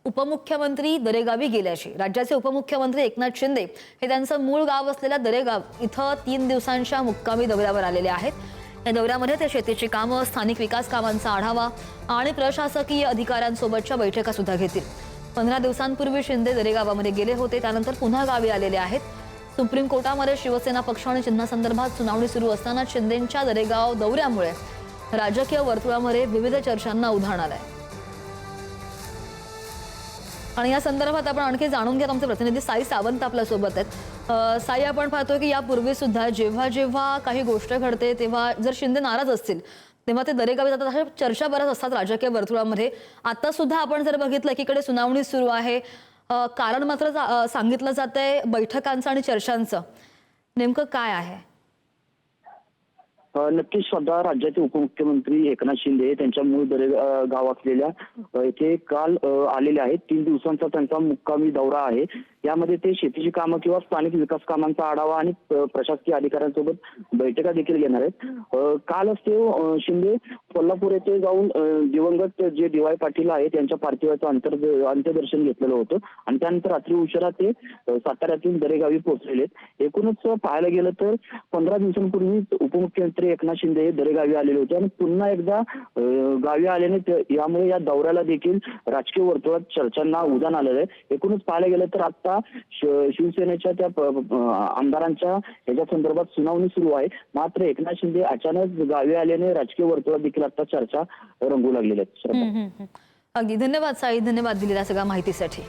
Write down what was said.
उपमुख्यमंत्री दरेगावी गेल्याची राज्याचे उपमुख्यमंत्री एकनाथ शिंदे हे त्यांचं मूळ गाव असलेल्या दरेगाव इथं 3 दिवसांच्या मुक्कामी दौऱ्यावर आलेले आहेत। या दौऱ्यामध्ये ते शेतीची कामं, स्थानिक विकास कामांचा आढावा आणि प्रशासकीय अधिकाऱ्यांसोबतच्या बैठका सुद्धा घेतील। 15 दिवसांपूर्वी शिंदे दरेगावामध्ये गेले होते, त्यानंतर पुन्हा गावी आलेले आहेत। सुप्रीम कोर्टामध्ये शिवसेना पक्ष आणि चिन्हासंदर्भात सुनावणी सुरू असताना शिंदेंच्या दरेगाव दौऱ्यामुळे राजकीय वर्तुळामध्ये विविध चर्चांना उधाण आलंय। आणि या संदर्भात आपण आणखी जाणून घेत आमचे प्रतिनिधी साई सावंत आपल्या सोबत आहेत। साई, आपण पाहतोय की यापूर्वी सुद्धा जेव्हा जेव्हा काही गोष्ट घडते तेव्हा जर शिंदे नाराज असतील तेव्हा ते दरेगावी जातात, अशा चर्चा बऱ्याच असतात राजकीय वर्तुळामध्ये। आता सुद्धा आपण जर बघितलं एकीकडे सुनावणी सुरू आहे, कारण मात्र सांगितलं जातंय बैठकांचं आणि चर्चांचं, नेमकं काय आहे? नक्कीच श्रद्धा, राज्याचे उपमुख्यमंत्री एकनाथ शिंदे त्यांच्या मूळ गाव असलेल्या येथे काल आलेले आहेत। 3 दिवसांचा त्यांचा मुक्कामी दौरा आहे। यामध्ये ते शेतीची कामं किंवा स्थानिक विकास कामांचा आढावा आणि प्रशासकीय अधिकाऱ्यांसोबत बैठका देखील घेणार आहेत। कालच ते शिंदे कोल्हापूर येथे जाऊन दिवंगत जे डी.वाय. पाटील आहेत त्यांच्या पार्थिवाचं अंत्यदर्शन घेतलेलं होतं आणि त्यानंतर रात्री उशिरा ते साताऱ्यातून दरेगावी पोहोचलेले। एकूणच पाहायला गेलं तर 15 दिवसांपूर्वी उपमुख्यमंत्री एकनाथ शिंदे हे दरेगावी आलेले होते आणि पुन्हा एकदा गावी आल्याने यामुळे या दौऱ्याला देखील राजकीय वर्तुळात चर्चांना उधाण आलेलं आहे। एकूणच पाहायला गेलं तर आता शिवसेनेच्या त्या आमदारांच्या याच्या संदर्भात सुनावणी सुरू आहे। मात्र एकनाथ शिंदे अचानक गावी आल्याने राजकीय वर्तुळात देखील आता चर्चा रंगू लागलेल्या आहेत। अगदी धन्यवाद साई, धन्यवाद दिलेल्या सगळ्या माहितीसाठी।